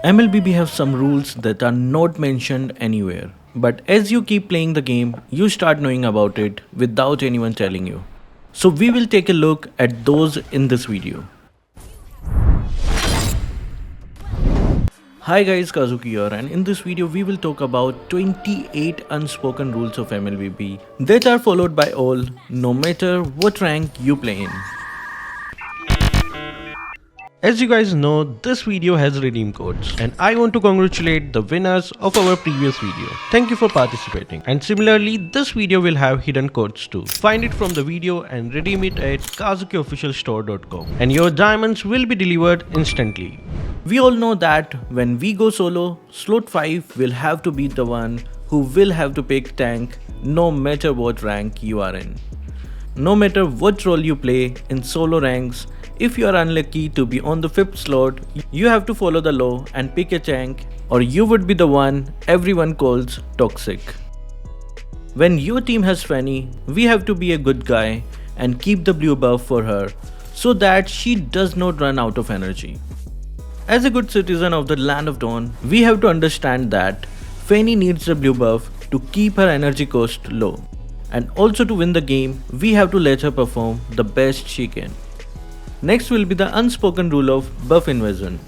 MLBB have some rules that are not mentioned anywhere. But as you keep playing the game, you start knowing about it without anyone telling you. So we will take a look at those in this video. Hi guys, Kazuki here, and in this video we will talk about 28 unspoken rules of MLBB that are followed by all, no matter what rank you play in. As you guys know, this video has redeem codes and I want to congratulate the winners of our previous video. Thank you for participating, and similarly this video will have hidden codes too. Find it from the video and redeem it at Kazukiofficialstore.com and your diamonds will be delivered instantly. We all know that when we go solo, slot 5 will have to be the one who will have to pick tank no matter what rank you are in. No matter what role you play in solo ranks, if you are unlucky to be on the 5th slot, you have to follow the law and pick a tank, or you would be the one everyone calls toxic. When your team has Fanny, we have to be a good guy and keep the blue buff for her so that she does not run out of energy. As a good citizen of the Land of Dawn, we have to understand that Fanny needs the blue buff to keep her energy cost low. And also to win the game, we have to let her perform the best she can. Next will be the unspoken rule of buff invasion.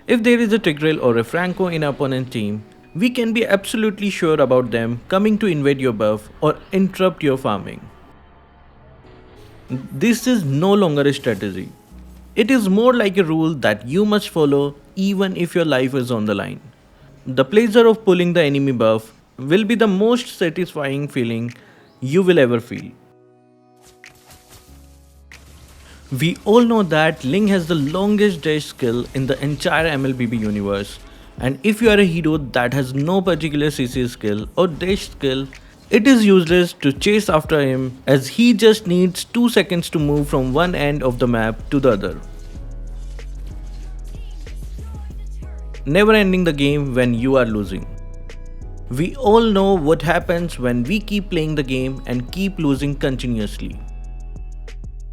If there is a Tigreal or a Franco in opponent team, we can be absolutely sure about them coming to invade your buff or interrupt your farming. This is no longer a strategy. It is more like a rule that you must follow even if your life is on the line. The pleasure of pulling the enemy buff will be the most satisfying feeling you will ever feel. We all know that Ling has the longest dash skill in the entire MLBB universe, and if you are a hero that has no particular CC skill or dash skill, it is useless to chase after him as he just needs 2 seconds to move from one end of the map to the other, never ending the game when you are losing. We all know what happens when we keep playing the game and keep losing continuously.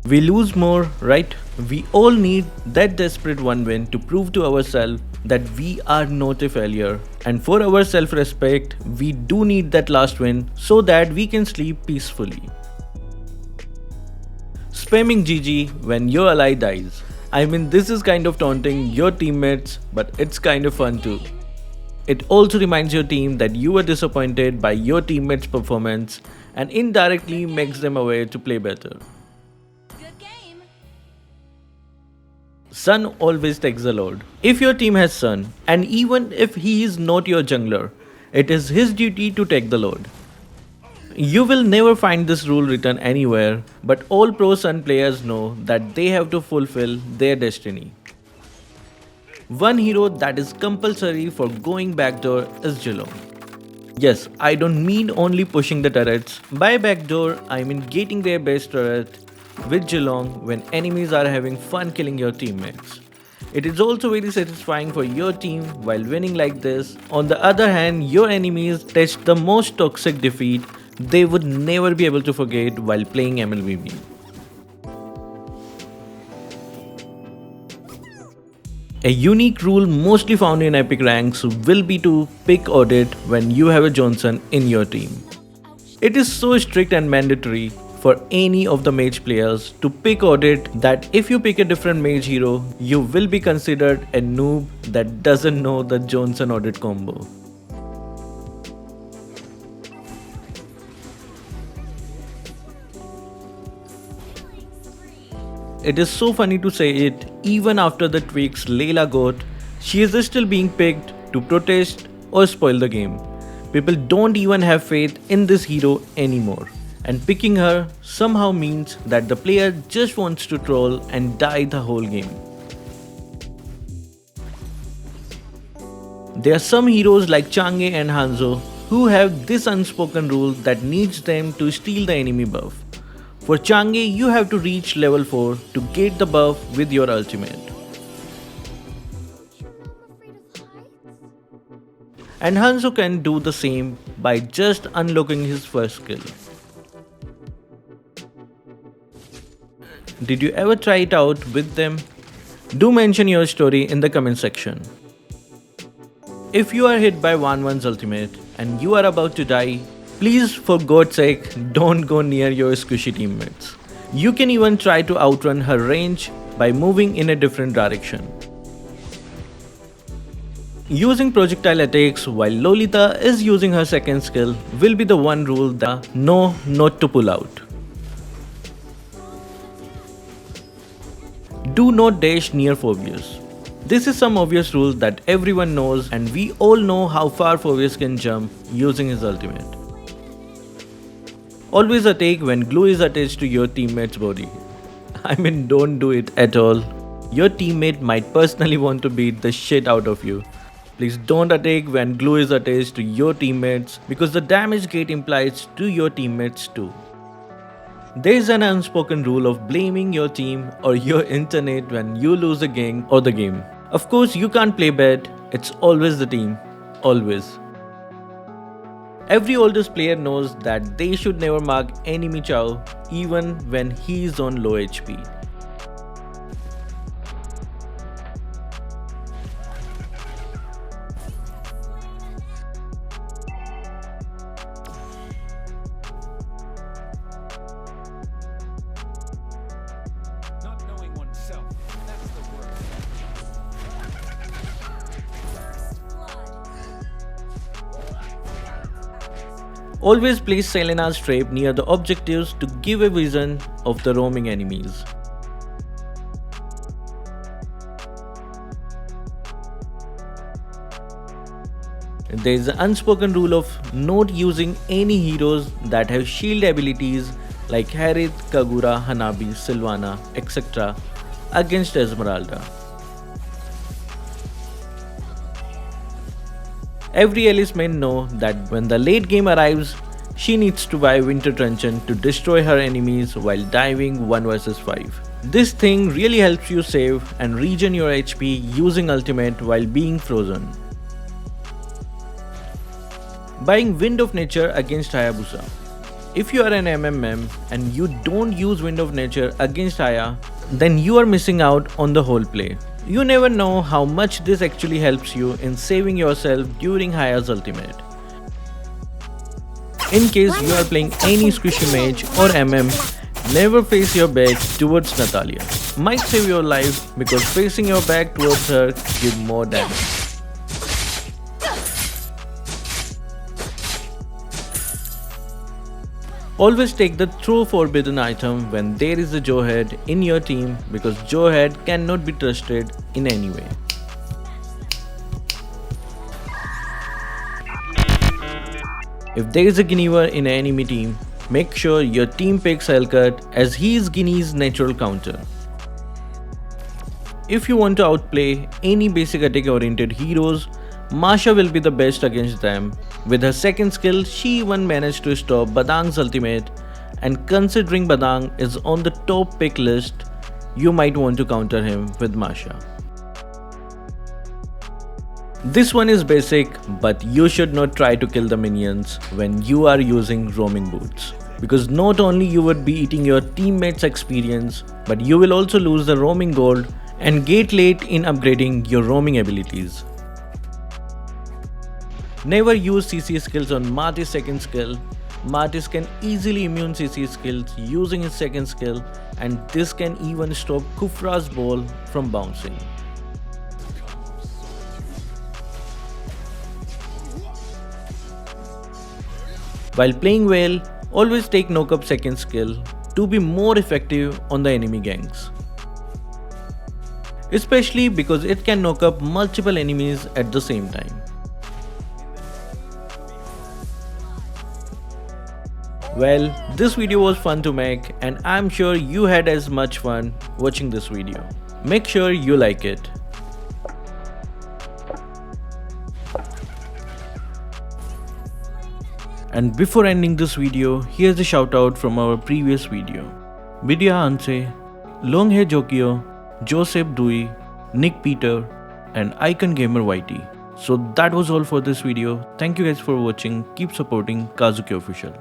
We lose more, right? We all need that desperate one win to prove to ourselves that we are not a failure. And for our self-respect, we do need that last win so that we can sleep peacefully. Spamming GG when your ally dies. I mean, this is kind of taunting your teammates, but it's kind of fun too. It also reminds your team that you were disappointed by your teammates' performance and indirectly makes them aware to play better. Sun always takes the load. If your team has Sun, and even if he is not your jungler, it is his duty to take the load. You will never find this rule written anywhere, but all pro Sun players know that they have to fulfill their destiny. One hero that is compulsory for going backdoor is Geelong. Yes, I don't mean only pushing the turrets. By backdoor, I mean getting their base turret with Geelong when enemies are having fun killing your teammates. It is also very satisfying for your team while winning like this. On the other hand, your enemies touched the most toxic defeat they would never be able to forget while playing MLBB. A unique rule mostly found in epic ranks will be to pick audit when you have a Johnson in your team. It is so strict and mandatory for any of the mage players to pick audit that if you pick a different mage hero, you will be considered a noob that doesn't know the Johnson audit combo. It is so funny to say it, even after the tweaks Layla got, she is still being picked to protest or spoil the game. People don't even have faith in this hero anymore. And picking her somehow means that the player just wants to troll and die the whole game. There are some heroes like Chang'e and Hanzo who have this unspoken rule that needs them to steal the enemy buff. For Chang'e, you have to reach level 4 to get the buff with your ultimate. And Hanzo can do the same by just unlocking his first skill. Did you ever try it out with them? Do mention your story in the comment section. If you are hit by 1-1's ultimate and you are about to die, please for God's sake don't go near your squishy teammates. You can even try to outrun her range by moving in a different direction. Using projectile attacks while Lolita is using her second skill will be the one rule that know not to pull out. Do not dash near Phobius. This is some obvious rule that everyone knows, and we all know how far Phobius can jump using his ultimate. Always attack when glue is attached to your teammate's body. I mean, don't do it at all. Your teammate might personally want to beat the shit out of you. Please don't attack when glue is attached to your teammates because the damage get implied to your teammates too. There is an unspoken rule of blaming your team or your internet when you lose a game or the game. Of course, you can't play bad, it's always the team. Always. Every oldest player knows that they should never mark enemy Chow even when he is on low HP. Always place Selena's trap near the objectives to give a vision of the roaming enemies. There is an unspoken rule of not using any heroes that have shield abilities like Harith, Kagura, Hanabi, Sylvana, etc. against Esmeralda. Every Alice main know that when the late game arrives, she needs to buy Winter Truncheon to destroy her enemies while diving 1 vs 5. This thing really helps you save and regen your HP using ultimate while being frozen. Buying Wind of Nature against Hayabusa. If you are an MMM and you don't use Wind of Nature against Haya, then you are missing out on the whole play. You never know how much this actually helps you in saving yourself during Haya's ultimate. In case you are playing any squishy mage or MM, never face your back towards Natalia. Might save your life because facing your back towards her gives more damage. Always take the true forbidden item when there is a Jawhead in your team because Jawhead cannot be trusted in any way. If there is a Guinevere in an enemy team, make sure your team picks Hellcut as he is Guinea's natural counter. If you want to outplay any basic attack oriented heroes, Masha will be the best against them. With her second skill, she even managed to stop Badang's ultimate, and considering Badang is on the top pick list, you might want to counter him with Masha. This one is basic, but you should not try to kill the minions when you are using roaming boots. Because not only you would be eating your teammates' experience, but you will also lose the roaming gold and get late in upgrading your roaming abilities. Never use CC skills on Marty's second skill. Martis can easily immune CC skills using his second skill, and this can even stop Kufra's ball from bouncing. While playing well, always take knock-up second skill to be more effective on the enemy ganks. Especially because it can knock up multiple enemies at the same time. Well, this video was fun to make and I'm sure you had as much fun watching this video. Make sure you like it. And before ending this video, here's a shout out from our previous video. Vidya Anse, Longhe Jokio, Joseph Dewey, Nick Peter and Icon Gamer YT. So that was all for this video. Thank you guys for watching. Keep supporting Kazuki Official.